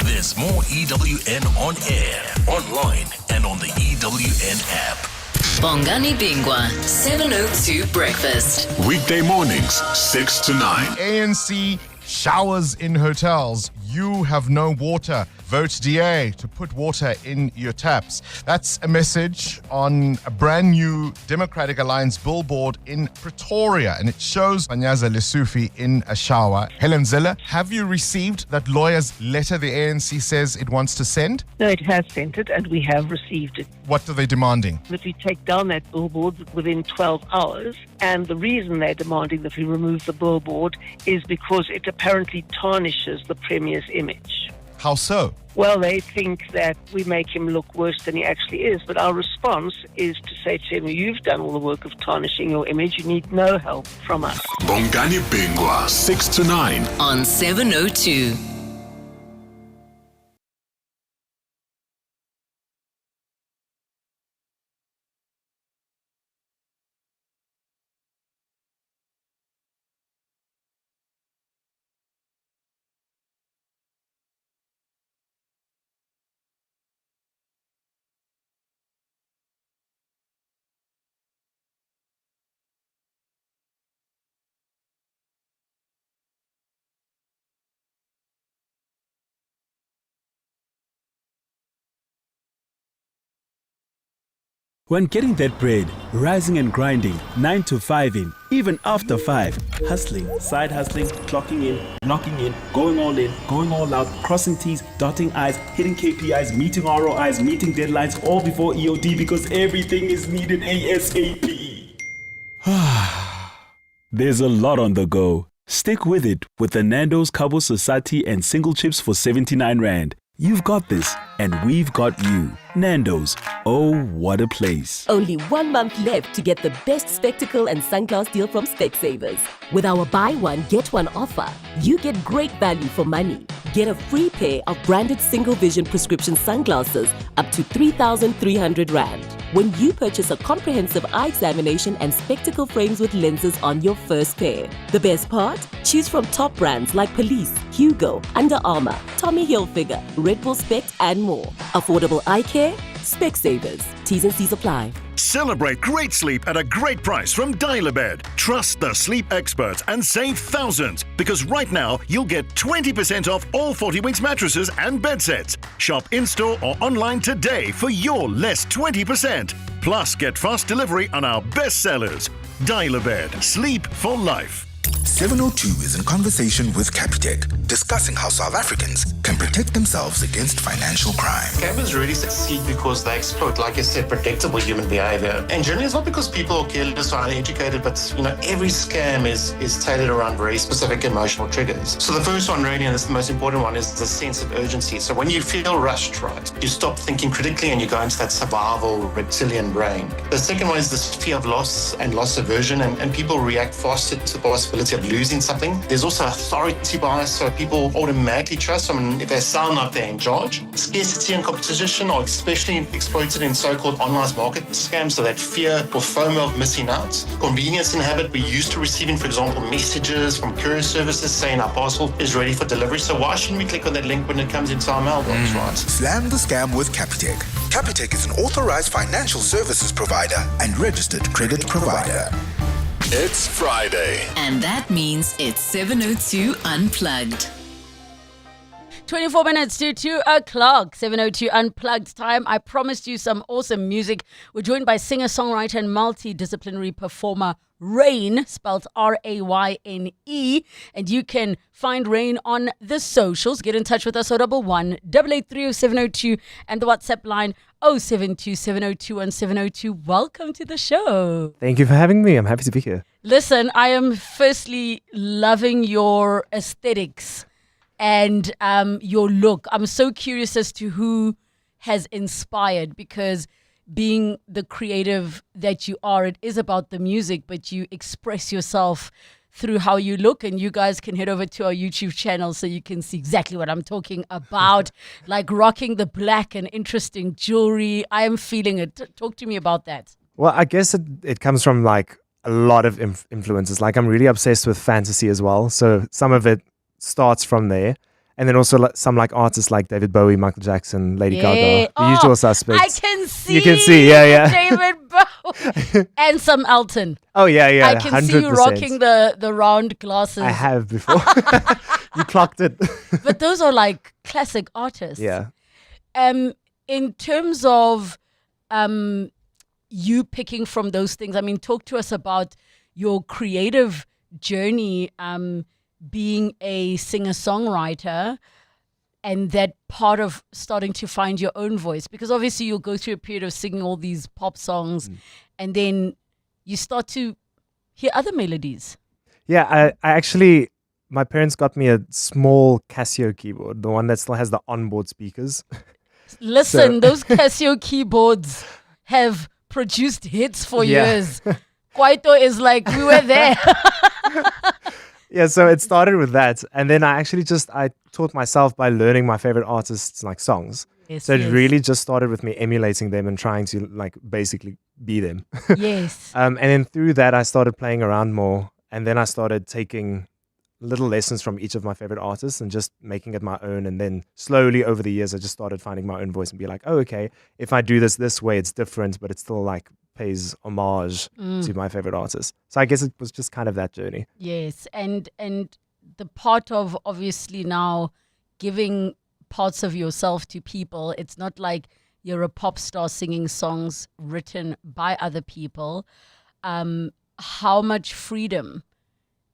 There's more EWN on air, online, and on the EWN app. Bongani Bingwa, 702 Breakfast. Weekday mornings, 6 to 9. ANC showers in hotels. You have no water. Vote DA to put water in your taps. That's a message on a brand new Democratic Alliance billboard in Pretoria, and it shows Panyaza Lesufi in a shower. Helen Ziller, have you received that lawyer's letter the ANC says it wants to send? No, it has sent it, and we have received it. What are they demanding? That we take down that billboard within 12 hours, and the reason they're demanding that we remove the billboard is because it apparently tarnishes the Premier's image. How so? Well, they think that we make him look worse than he actually is, but our response is to say to him, you've done all the work of tarnishing your image, you need no help from us. Bongani Bingwa, 6 to 9. On 702. When getting that bread, rising and grinding, 9 to 5 in, even after 5, hustling, side hustling, clocking in, knocking in, going all out, crossing T's, dotting I's, hitting KPIs, meeting ROIs, meeting deadlines, all before EOD because everything is needed ASAP. There's a lot on the go. Stick with it with the Nando's Cabo Society and single chips for 79 Rand. You've got this, and we've got you. Nando's. Oh, what a place. Only 1 month left to get the best spectacle and sunglass deal from Specsavers. With our buy one, get one offer, you get great value for money. Get a free pair of branded single vision prescription sunglasses up to 3,300 Rand when you purchase a comprehensive eye examination and spectacle frames with lenses on your first pair. The best part? Choose from top brands like Police, Hugo, Under Armour, Tommy Hilfiger, Red Bull Spect, and more. Affordable eye care? Specsavers. T's and C's apply. Celebrate great sleep at a great price from Dial-A-Bed. Trust the sleep experts and save thousands, because right now you'll get 20% off all 40 Winks mattresses and bed sets. Shop in-store or online today for your less 20%. Plus, get fast delivery on our best sellers. Dial-A-Bed. Sleep for life. 702 is in conversation with Capitec, discussing how South Africans can protect themselves against financial crime. Scammers really succeed because they exploit, like I said, predictable human behavior. And generally, it's not because people are careless or uneducated, but every scam is tailored around very specific emotional triggers. So the first one really, and it's the most important one, is the sense of urgency. So when you feel rushed, right, you stop thinking critically and you go into that survival reptilian brain. The second one is this fear of loss and loss aversion, and people react faster to the possibility of losing something. There's also authority bias, so people automatically trust someone if they sound like they're in charge. Scarcity and competition are especially exploited in so-called online market scams, so that fear or FOMO of missing out. Convenience and habit, we're used to receiving, for example, messages from courier services saying our parcel is ready for delivery, so why shouldn't we click on that link when it comes into our mailbox, right? Slam the scam with Capitec. Capitec is an authorized financial services provider and registered credit provider. It's Friday. And that means it's 702 Unplugged. 24 minutes to 2 o'clock, 702 Unplugged time. I promised you some awesome music. We're joined by singer-songwriter and multidisciplinary performer RAYNE, spelled RAYNE. And you can find RAYNE on the socials. Get in touch with us, 011 883 0702, and the WhatsApp line 072 702 1702. Welcome to the show. Thank you for having me. I'm happy to be here. Listen, I am firstly loving your aesthetics and your look. I'm so curious as to who has inspired, because being the creative that you are, it is about the music, but you express yourself through how you look, and you guys can head over to our YouTube channel so you can see exactly what I'm talking about, like rocking the black and interesting jewelry. I am feeling it. Talk to me about that. Well, I guess it comes from like a lot of influences. Like I'm really obsessed with fantasy as well. So some of it starts from there. And then also some like artists like David Bowie, Michael Jackson, Lady Gaga, the Oh, usual suspects. I can see. You can see, yeah. David Bowie and some Elton. Oh yeah. I can see you 100%. rocking the round glasses. I have before. You clocked it. But those are like classic artists. Yeah. In terms of you picking from those things, I mean, talk to us about your creative journey, being a singer-songwriter, and that part of starting to find your own voice. Because obviously you'll go through a period of singing all these pop songs, and then you start to hear other melodies. Yeah, I actually, my parents got me a small Casio keyboard, the one that still has the onboard speakers. Listen, those Casio keyboards have produced hits for years. Kwaito is like, we were there. Yeah, so it started with that. And then I taught myself by learning my favorite artists' like songs. Yes, so it really just started with me emulating them and trying to like basically be them. Yes. And then through that, I started playing around more. And then I started taking little lessons from each of my favorite artists and just making it my own. And then slowly over the years, I just started finding my own voice and be like, oh, okay, if I do this way, it's different, but it still like pays homage to my favorite artist. So I guess it was just kind of that journey. Yes. And the part of obviously now giving parts of yourself to people, it's not like you're a pop star singing songs written by other people. How much freedom,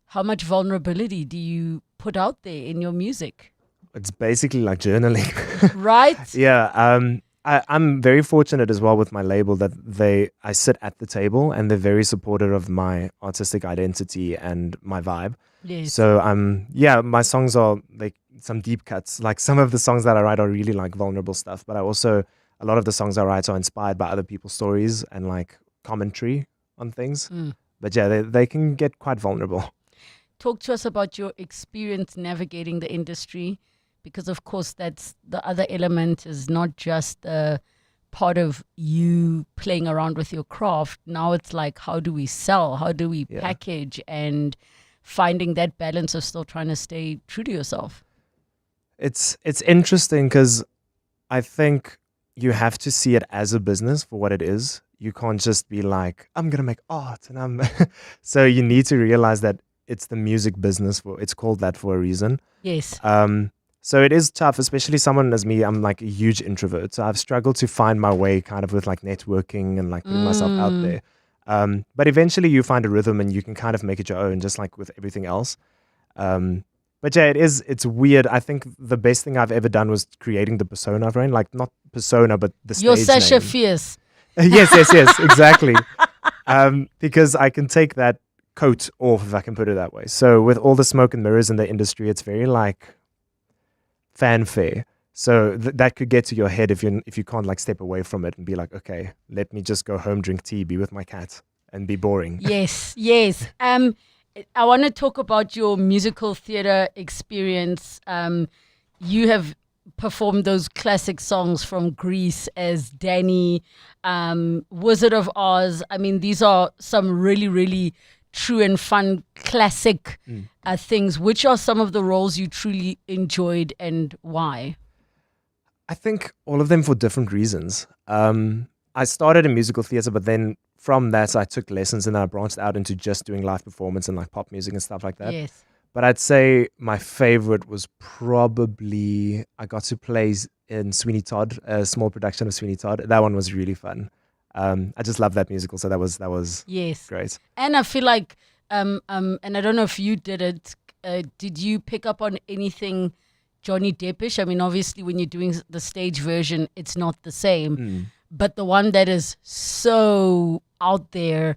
how much vulnerability do you put out there in your music? It's basically like journaling. Right? Yeah. I'm very fortunate as well with my label that I sit at the table and they're very supportive of my artistic identity and my vibe. Yes. So my songs are like some deep cuts. Like some of the songs that I write are really like vulnerable stuff, but a lot of the songs I write are inspired by other people's stories and like commentary on things. But yeah, they can get quite vulnerable. Talk to us about your experience navigating the industry, because of course that's the other element, is not just a part of you playing around with your craft. Now it's like, how do we sell? How do we package? And finding that balance of still trying to stay true to yourself. It's interesting because I think you have to see it as a business for what it is. You can't just be like, I'm going to make art and I'm so you need to realize that it's the music business. It's called that for a reason. Yes. So it is tough, especially someone as me. I'm like a huge introvert. So I've struggled to find my way kind of with like networking and like putting myself out there. But eventually you find a rhythm and you can kind of make it your own, just like with everything else. But yeah, it's weird. I think the best thing I've ever done was creating the persona of RAYNE. Like not persona, but the stage You're Sasha name. Fierce. Yes, exactly. Because I can take that coat off, if I can put it that way. So with all the smoke and mirrors in the industry, it's very like fanfare. So that could get to your head if you can't like step away from it and be like, okay, let me just go home, drink tea, be with my cat, and be boring. Yes. I want to talk about your musical theater experience. You have performed those classic songs from Greece as Danny, Wizard of Oz. I mean, these are some really, really true and fun classic things. Which are some of the roles you truly enjoyed and why? I think all of them for different reasons. I started in musical theater, but then from that I took lessons and then I branched out into just doing live performance and like pop music and stuff like that. Yes. But I'd say my favorite was probably I got to play in Sweeney Todd, a small production of Sweeney Todd. That one was really fun. I just love that musical, so that was yes, great. And I feel like and I don't know if you did it. Did you pick up on anything Johnny Deppish? I mean, obviously when you're doing the stage version, it's not the same. But the one that is so out there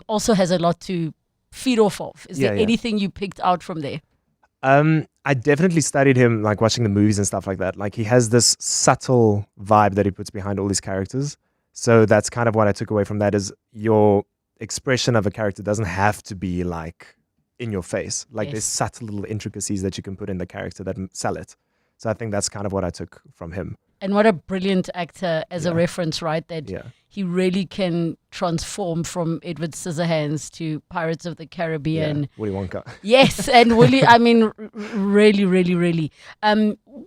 also has a lot to feed off of. Is there anything you picked out from there? I definitely studied him, like watching the movies and stuff like that. Like he has this subtle vibe that he puts behind all these characters. So that's kind of what I took away from that, is your expression of a character doesn't have to be like in your face. Like there's subtle little intricacies that you can put in the character that sell it. So I think that's kind of what I took from him. And what a brilliant actor as a reference, right? That he really can transform from Edward Scissorhands to Pirates of the Caribbean. Yeah, Willy Wonka. Yes, and Willy, I mean, really, really, really.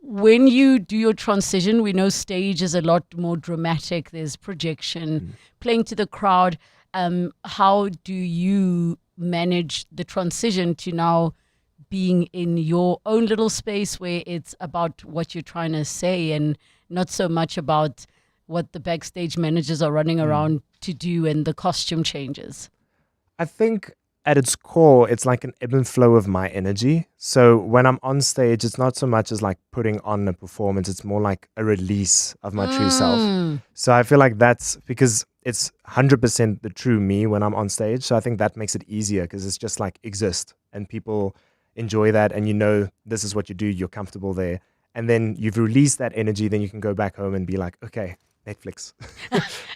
When you do your transition, we know stage is a lot more dramatic. There's projection, playing to the crowd. How do you manage the transition to now being in your own little space where it's about what you're trying to say and not so much about what the backstage managers are running around to do and the costume changes? I think at its core, it's like an ebb and flow of my energy. So when I'm on stage, it's not so much as like putting on a performance. It's more like a release of my true self. So I feel like that's because it's 100% the true me when I'm on stage. So I think that makes it easier because it's just like exist and people enjoy that. And you know, this is what you do. You're comfortable there. And then you've released that energy. Then you can go back home and be like, okay, Netflix.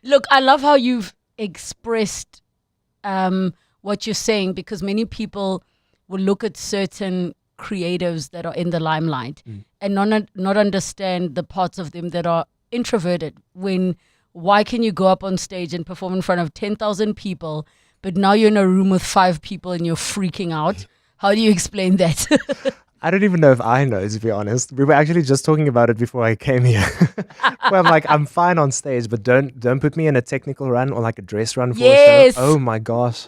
Look, I love how you've expressed what you're saying, because many people will look at certain creatives that are in the limelight and not understand the parts of them that are introverted. Why can you go up on stage and perform in front of 10,000 people, but now you're in a room with 5 people and you're freaking out? How do you explain that? I don't even know if I know, to be honest. We were actually just talking about it before I came here. Where I'm like, I'm fine on stage, but don't put me in a technical run or like a dress run for a show. Oh my gosh.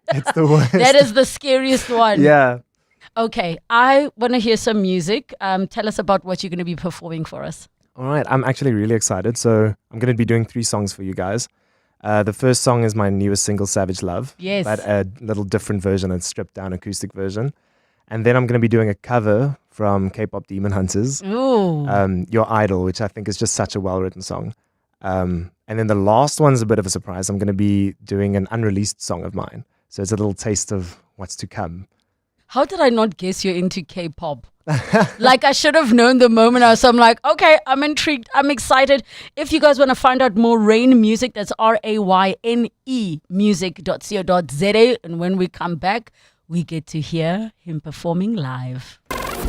It's the worst. That is the scariest one. Yeah. Okay, I want to hear some music. Tell us about what you're going to be performing for us. All right, I'm actually really excited. So I'm going to be doing 3 songs for you guys. The first song is my newest single, Savage Love. Yes. But a little different version, a stripped down acoustic version. And then I'm going to be doing a cover from K-pop Demon Hunters, Your Idol, which I think is just such a well-written song. And then the last one's a bit of a surprise. I'm going to be doing an unreleased song of mine. So it's a little taste of what's to come. How did I not guess you're into K-pop? Like, I should have known the moment. So I'm like, okay, I'm intrigued. I'm excited. If you guys want to find out more RAYNE music, that's RAYNE music.co.za. And when we come back, we get to hear him performing live.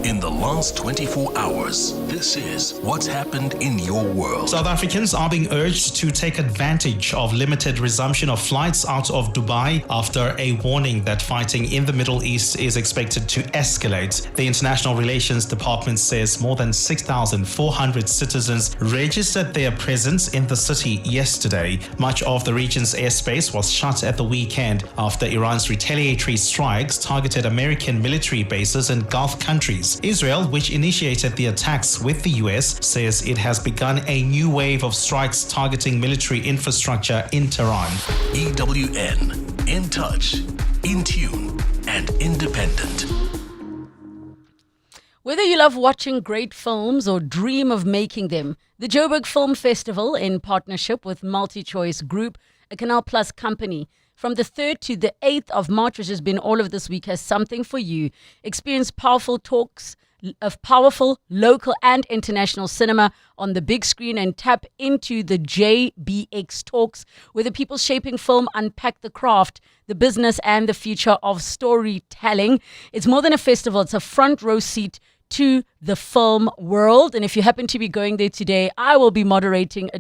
In the last 24 hours, this is what's happened in your world. South Africans are being urged to take advantage of limited resumption of flights out of Dubai after a warning that fighting in the Middle East is expected to escalate. The International Relations Department says more than 6,400 citizens registered their presence in the city yesterday. Much of the region's airspace was shut at the weekend after Iran's retaliatory strikes targeted American military bases in Gulf countries. Israel, which initiated the attacks with the US, says it has begun a new wave of strikes targeting military infrastructure in Tehran. EWN, in touch, in tune, and independent. Whether you love watching great films or dream of making them, the Joburg Film Festival, in partnership with MultiChoice Group, a Canal Plus company, from the 3rd to the 8th of March, which has been all of this week, has something for you. Experience powerful talks of powerful local and international cinema on the big screen and tap into the JBX Talks, where the people shaping film unpack the craft, the business, and the future of storytelling. It's more than a festival. It's a front row seat to the film world. And if you happen to be going there today, I will be moderating a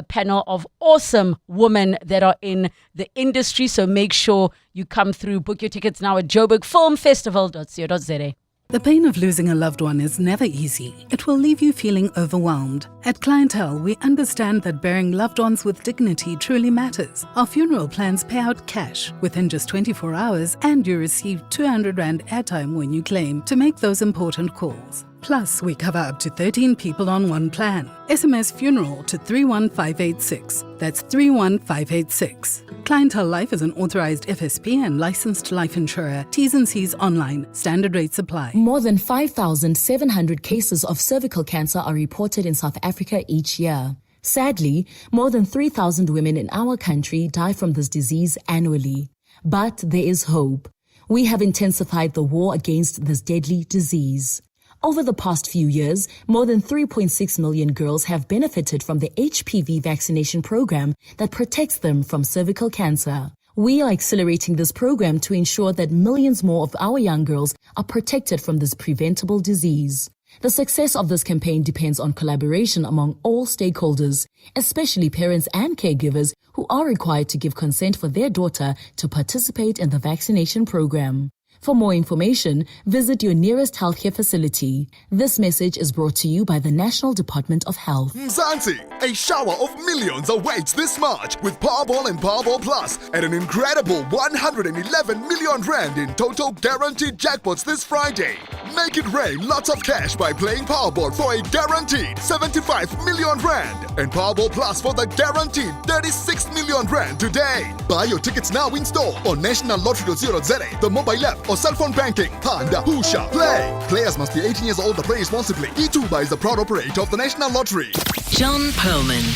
panel of awesome women that are in the industry. So make sure you come through. Book your tickets now at joburgfilmfestival.co.za. The pain of losing a loved one is never easy. It will leave you feeling overwhelmed. At Clientele, we understand that burying loved ones with dignity truly matters. Our funeral plans pay out cash within just 24 hours, and you receive 200 Rand airtime when you claim to make those important calls. Plus, we cover up to 13 people on one plan. SMS funeral to 31586. That's 31586. Clientele Life is an authorized FSP and licensed life insurer. T's and C's online. Standard rates apply. More than 5,700 cases of cervical cancer are reported in South Africa each year. Sadly, more than 3,000 women in our country die from this disease annually. But there is hope. We have intensified the war against this deadly disease. Over the past few years, more than 3.6 million girls have benefited from the HPV vaccination program that protects them from cervical cancer. We are accelerating this program to ensure that millions more of our young girls are protected from this preventable disease. The success of this campaign depends on collaboration among all stakeholders, especially parents and caregivers who are required to give consent for their daughter to participate in the vaccination program. For more information, visit your nearest healthcare facility. This message is brought to you by the National Department of Health. Mzansi, a shower of millions awaits this March with Powerball and Powerball Plus at an incredible 111 million rand in total guaranteed jackpots this Friday. Make it rain lots of cash by playing Powerball for a guaranteed 75 million rand and Powerball Plus for the guaranteed 36 million rand today. Buy your tickets now in store on nationallottery.co.za, the mobile app or cell phone banking. Panda, Pusha, play. Players must be 18 years old to play responsibly. E2 is the proud operator of the National Lottery. John Perlman.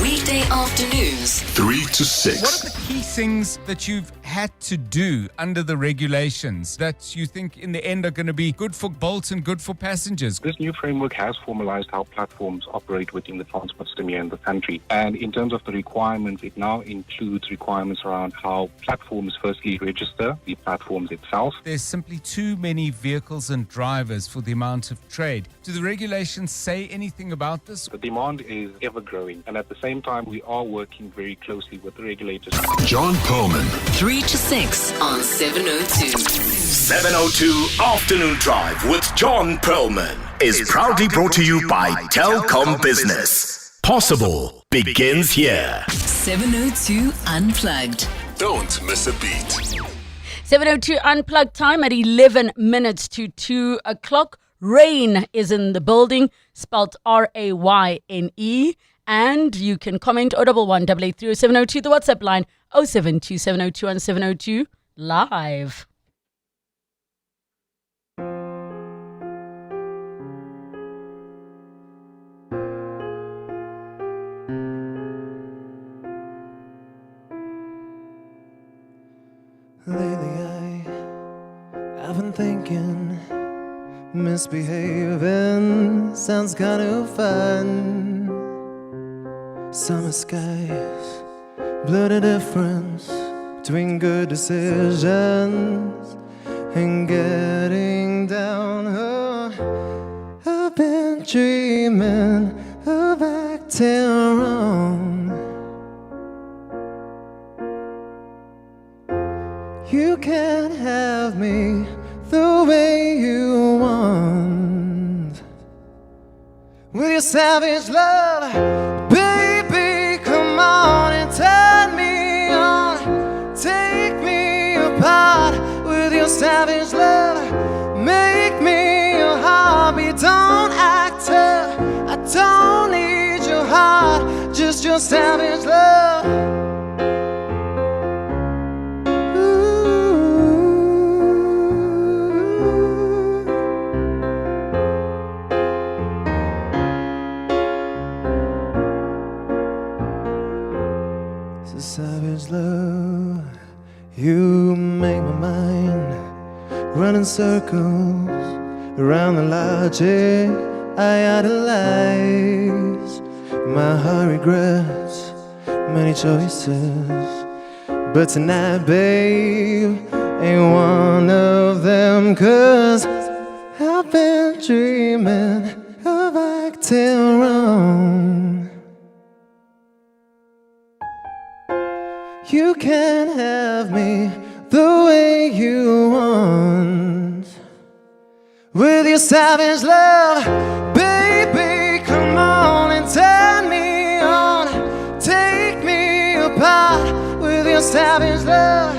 Weekday afternoons. 3 to 6. What are the key things that you've had to do under the regulations that you think in the end are going to be good for Bolt and good for passengers? This new framework has formalized how platforms operate within the transport system here in the country. And in terms of the requirements, it now includes requirements around how platforms firstly register the platforms itself. There's simply too many vehicles and drivers for the amount of trade. Do the regulations say anything about this? The demand is ever growing, and at the same time, we are working very closely with the regulators. John Perlman. 3 to 6 on 702. 702 Afternoon Drive with John Perlman is proudly brought to you by Telkom Business. Possible begins here. 702 Unplugged. Don't miss a beat. 702 Unplugged time at 11 minutes to 2 o'clock. RAYNE is in the building, spelled RAYNE. And you can comment 011 883 702, the WhatsApp line 072 702 and 702 live. Lately I've been thinking, misbehaving sounds kind of fun. Summer skies blur the difference between good decisions and getting down. Oh, I've been dreaming of acting wrong. You can't have me the way you want. With your savage love, baby, come on and turn me on. Take me apart with your savage love. Make me your heartbeat. Don't act tough. I don't need your heart, just your savage love. Savage love, you make my mind run in circles around the logic I idolize. My heart regrets many choices, but tonight, babe, ain't one of them. 'Cause I've been dreaming of acting wrong. You can't have me the way you want. With your savage love, baby, come on and turn me on. Take me apart with your savage love.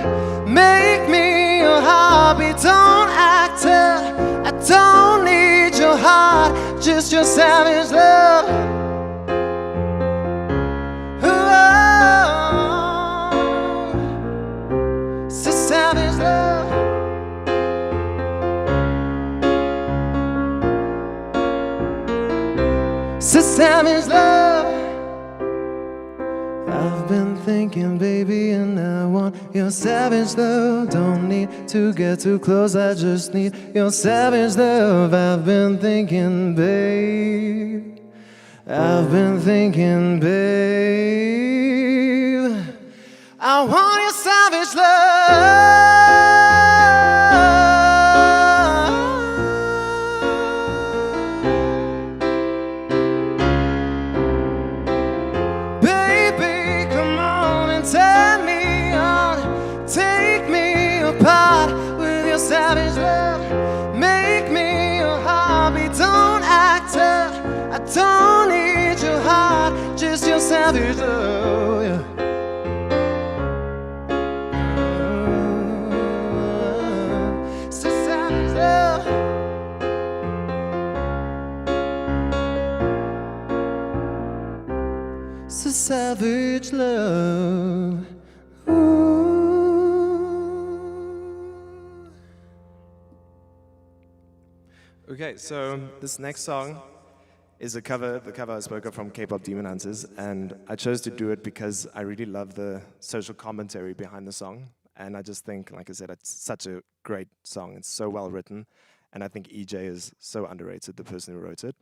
Make me your heartbeat. Don't act tough. I don't need your heart, just your savage love. Savage love. Savage love. I've been thinking, baby, and I want your savage love. Don't need to get too close, I just need your savage love. I've been thinking, babe. I've been thinking, babe. I want your savage love. savage love, yeah. So savage love. So savage love. Okay, so this next song is the cover I spoke of from K-pop Demon Hunters, and I chose to do it because I really love the social commentary behind the song, and I just think, like I said, it's such a great song. It's so well written, and I think EJ is so underrated, the person who wrote it.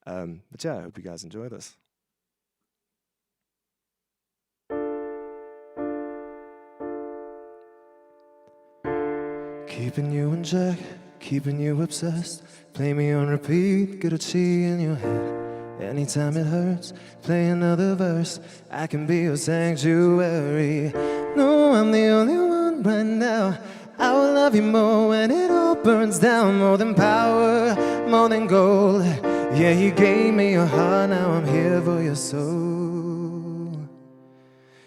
But yeah, I hope you guys enjoy this. Keeping you in check, keeping you obsessed. Play me on repeat, get a chi in your head. Anytime it hurts, play another verse. I can be your sanctuary. No, I'm the only one right now. I will love you more when it all burns down. More than power, more than gold. Yeah, you gave me your heart, now I'm here for your soul.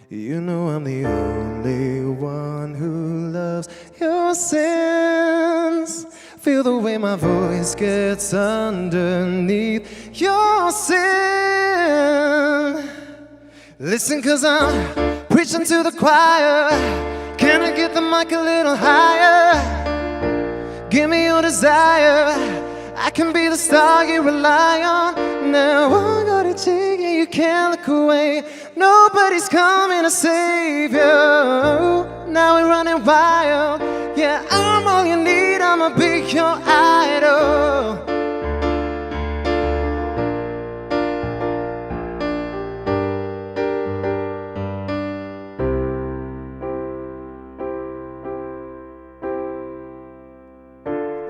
You know I'm the only one who loves your sins. Feel the way my voice gets underneath your sin. Listen, 'cause I'm preaching to the choir. Can I get the mic a little higher? Give me your desire. I can be the star you rely on. Now I got a chick and you can't look away. Nobody's coming to save you. Now we're running wild. Yeah, I'm all you need. I'ma be your idol.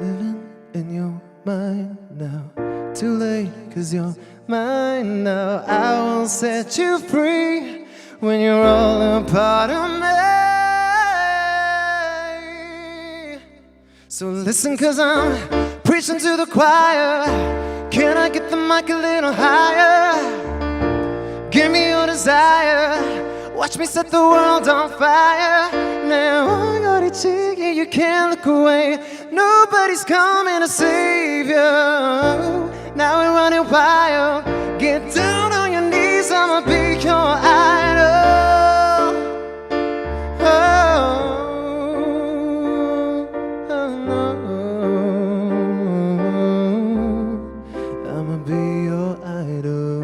Living in your mind now. Too late, 'cause you're mine now. I will set you free when you're all a part of me. So listen, 'cause I'm preaching to the choir. Can I get the mic a little higher? Give me your desire. Watch me set the world on fire. Now I got it, chick, yeah, you can't look away. Nobody's coming to save you. Now we're running wild. Get down on your knees, I'ma be your idol. Oh, oh, oh. I'ma be your idol.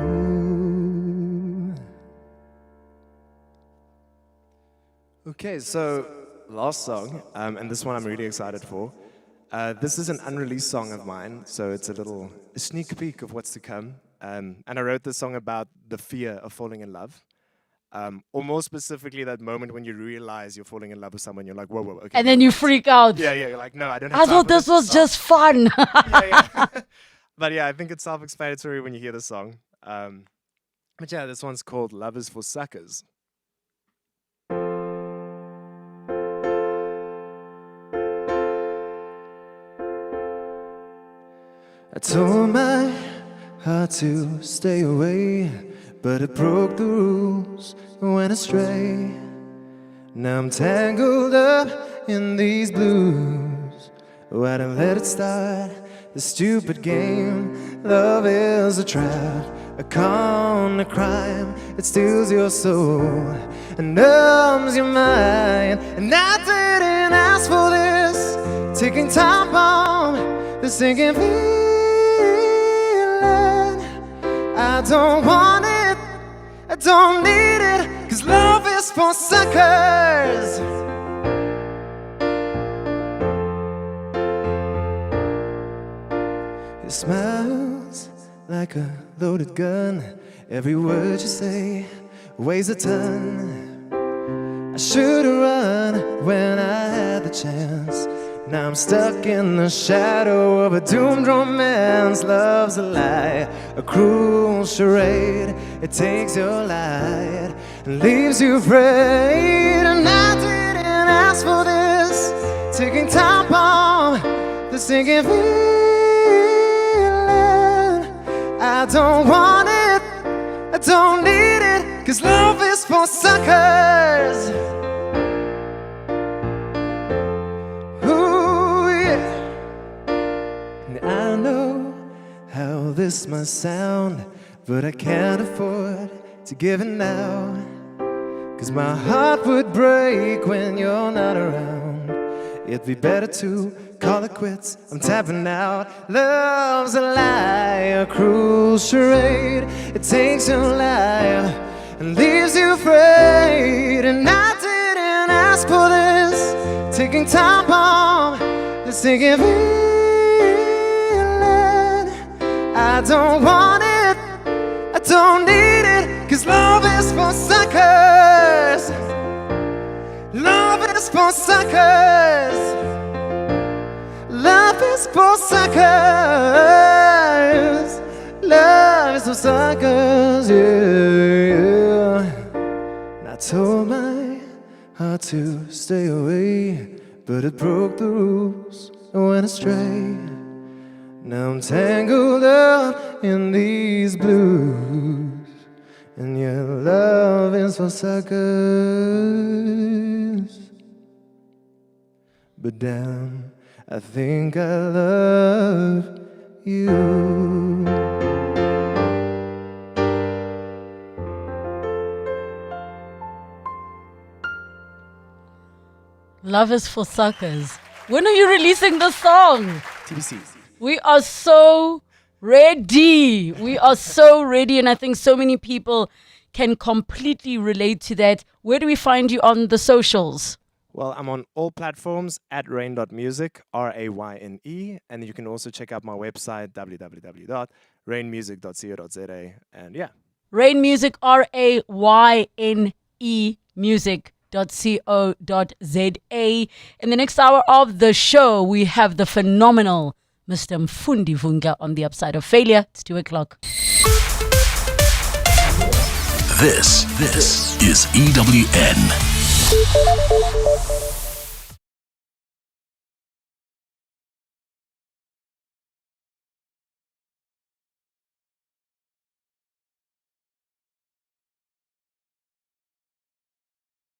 Okay, so last song, and this one I'm really excited for. This is an unreleased song of mine, so it's a sneak peek of what's to come. And I wrote this song about the fear of falling in love. Or more specifically, that moment when you realize you're falling in love with someone, you're like, whoa, okay. And then you freak out. Yeah, you're like, no, I don't have I time thought for this was just fun. But yeah, I think it's self-explanatory when you hear the song. But yeah, this one's called Love is for Suckers. I told my heart to stay away, but it broke the rules and went astray. Now I'm tangled up in these blues. Why don't let it start? The stupid game. Love is a trap, a con, a crime. It steals your soul and numbs your mind. And I didn't ask for this. Ticking time bomb, the sinking feeling. I don't want it, I don't need it, 'cause love is for suckers. It smells like a loaded gun. Every word you say weighs a ton. I should've run when I had the chance. Now I'm stuck in the shadow of a doomed romance. Love's a lie, a cruel charade. It takes your light and leaves you afraid. And I didn't ask for this. Ticking time bomb, the sinking feeling. I don't want it, I don't need it, 'cause love is for suckers. Ooh, yeah. And I know how this must sound, but I can't afford to give it now, 'cause my heart would break when you're not around. It'd be better to call it quits, I'm tapping out. Love's a lie, a cruel charade. It takes your life and leaves you afraid. And I didn't ask for this, taking time bomb, this taking feeling. I don't want it, I don't need it, 'cause love is for suckers. Love is for suckers. Love is for suckers. Love is for suckers, yeah. And I told my heart to stay away, but it broke the rules and went astray. Now I'm tangled up in these blues, and your love is for suckers. But damn, I think I love you. Love is for suckers. When are you releasing the song? TBC. We are so ready. We are so ready, and I think so many people can completely relate to that. Where do we find you on the socials? Well, I'm on all platforms at RAYNE.music, RAYNE, and you can also check out my website, www.raynmusic.co.za, and yeah. RAYNE Music, RAYNE music.co.za. In the next hour of the show, we have the phenomenal Mr. Mfundi Vunga on the upside of failure. It's 2 o'clock. This is EWN.